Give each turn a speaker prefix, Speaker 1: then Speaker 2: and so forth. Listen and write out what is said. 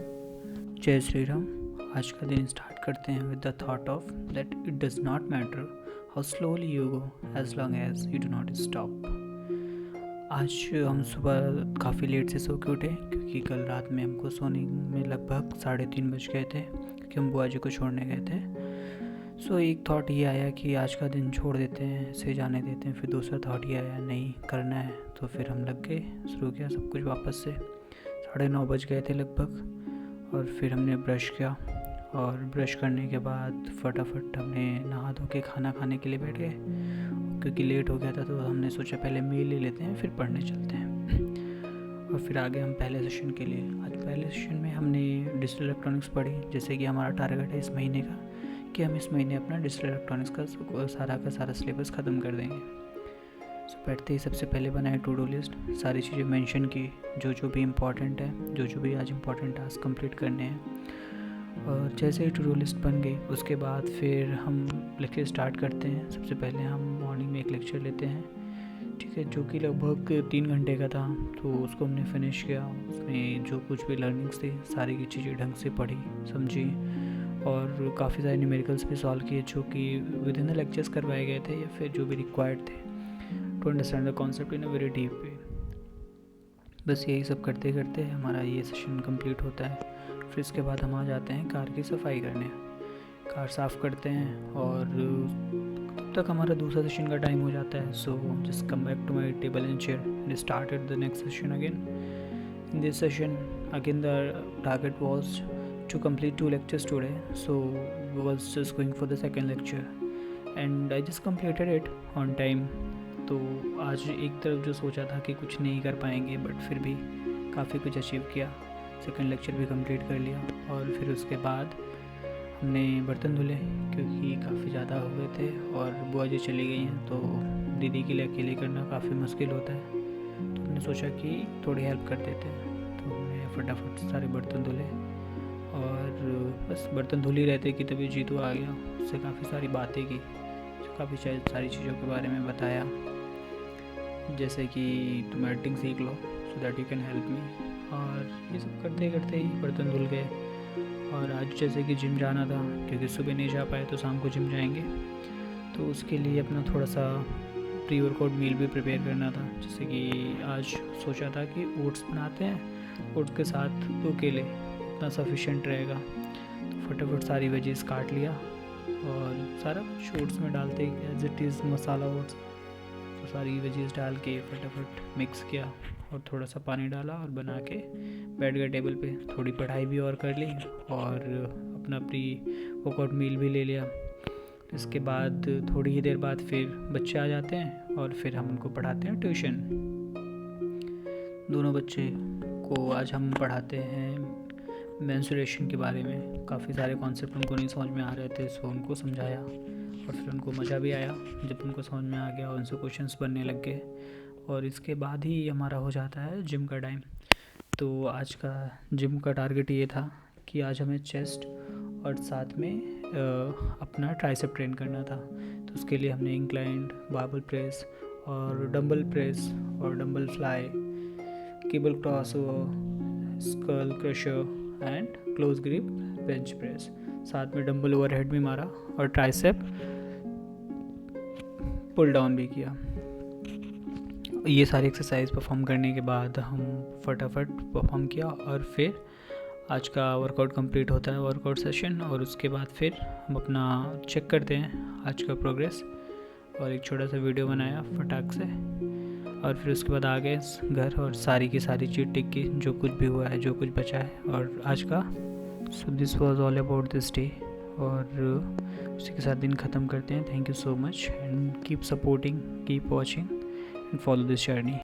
Speaker 1: जय श्री राम। आज का दिन स्टार्ट करते हैं with the thought of that it does not matter how slowly you go as long as you do not stop. आज हम सुबह काफ़ी लेट से सो के उठे क्योंकि कल रात में हमको सोने में लगभग 3:30 बज गए थे क्योंकि हम बुआ जी को छोड़ने गए थे। सो एक थॉट ये आया कि आज का दिन छोड़ देते हैं, इसे जाने देते हैं। फिर दूसरा थॉट ये आया नहीं करना है, तो फिर हम लग गए, शुरू किया सब कुछ वापस से। 9:30 बज गए थे लगभग और फिर हमने ब्रश किया और ब्रश करने के बाद फटाफट हमने नहा धो के खाना खाने के लिए बैठ गए क्योंकि लेट हो गया था। तो हमने सोचा पहले मील ले लेते हैं फिर पढ़ने चलते हैं। और फिर आगे हम पहले सेशन के लिए, आज पहले सेशन में हमने डिजिटल इलेक्ट्रॉनिक्स पढ़ी। जैसे कि हमारा टारगेट है इस महीने का कि हम इस महीने अपना डिजिटल इलेक्ट्रॉनिक्स का सारा सिलेबस ख़त्म कर देंगे। सो बैठते ही सबसे पहले बनाए टू डू लिस्ट, सारी चीज़ें मेंशन की जो भी इम्पॉर्टेंट है, जो भी आज इम्पॉर्टेंट टास्क कंप्लीट करने हैं। और जैसे ही टू डू लिस्ट बन गई उसके बाद फिर हम लेक्चर स्टार्ट करते हैं। सबसे पहले हम मॉर्निंग में एक लेक्चर लेते हैं, ठीक है, जो कि लगभग 3 घंटे का था। तो उसको हमने फिनिश किया। उसमें जो कुछ भी लर्निंग्स थी सारी की चीज़ें ढंग से पढ़ी समझी और काफ़ी सारे न्यूमेरिकल्स भी सॉल्व किए जो कि विद इन द लेक्चर्स करवाए गए थे या फिर जो भी रिक्वायर्ड थे to understand the concept in a very deep way. बस यही सब करते करते हमारा ये सेशन कंप्लीट होता है। फिर इसके बाद हम आ जाते हैं कार की सफाई करने, कार साफ़ करते हैं और तब तक हमारा दूसरा सेशन का टाइम हो जाता है। So just come back to my table and chair and started the next session again. In this session again the target was to complete 2 lectures today, so was just going for the second lecture and I just completed it on time। तो आज एक तरफ जो सोचा था कि कुछ नहीं कर पाएंगे बट फिर भी काफ़ी कुछ अचीव किया। सेकंड लेक्चर भी कंप्लीट कर लिया और फिर उसके बाद हमने बर्तन धुले क्योंकि काफ़ी ज़्यादा हो गए थे और बुआ जी चली गई हैं तो दीदी के लिए अकेले करना काफ़ी मुश्किल होता है। तो हमने सोचा कि थोड़ी हेल्प कर देते हैं, तो हमने फटाफट सारे बर्तन धुले और बस बर्तन धुल ही रहते कि तभी जीतू आ गया। उससे काफ़ी सारी बातें की, काफ़ी सारी चीज़ों के बारे में बताया, जैसे कि तुम एडिटिंग सीख लो so that you can help me. और ये सब करते करते ही बर्तन धुल गए। और आज जैसे कि जिम जाना था क्योंकि सुबह नहीं जा पाए तो शाम को जिम जाएंगे, तो उसके लिए अपना थोड़ा सा प्री वर्कआउट मील भी प्रिपेयर करना था। जैसे कि आज सोचा था कि ओट्स बनाते हैं, ओट्स के साथ 2 केले इतना सफिशिएंट रहेगा। तो फटाफट सारी वेजीज काट लिया और सारा कुछ ओट्स में डालते as it is masala oats. तो सारी वेजीज डाल के फटाफट मिक्स किया और थोड़ा सा पानी डाला और बना के बैठ गए टेबल पे। थोड़ी पढ़ाई भी और कर ली और अपना प्री वर्कआउट मील भी ले लिया। इसके बाद थोड़ी ही देर बाद फिर बच्चे आ जाते हैं और फिर हम उनको पढ़ाते हैं ट्यूशन। दोनों बच्चे को आज हम पढ़ाते हैं मेंस्ट्रुएशन के बारे में। काफ़ी सारे कॉन्सेप्ट उनको नहीं समझ में आ रहे थे, सो उनको समझाया और फिर उनको मज़ा भी आया जब उनको समझ में आ गया और उनसे क्वेश्चंस बनने लग गए। और इसके बाद ही हमारा हो जाता है जिम का टाइम। तो आज का जिम का टारगेट ये था कि आज हमें चेस्ट और साथ में अपना ट्राइसेप ट्रेन करना था। तो उसके लिए हमने इंक्लाइंड बारबेल प्रेस और डंबल प्रेस और dumbbell fly, cable crossover, skull crusher and close grip bench press, साथ में डंबल ओवरहेड भी मारा और ट्राइसेप पुल डाउन भी किया। ये सारी एक्सरसाइज परफॉर्म करने के बाद हम फटाफट परफॉर्म किया और फिर आज का वर्कआउट कंप्लीट होता है वर्कआउट सेशन। और उसके बाद फिर हम अपना चेक करते हैं आज का प्रोग्रेस और एक छोटा सा वीडियो बनाया फटाक से। और फिर उसके बाद आ गए घर और सारी की सारी चीज़ टिक की, जो कुछ भी हुआ है, जो कुछ बचा है और आज का। So this was all about this day और उसी के साथ दिन ख़त्म करते हैं। Thank you so much and keep supporting, keep watching and follow this journey.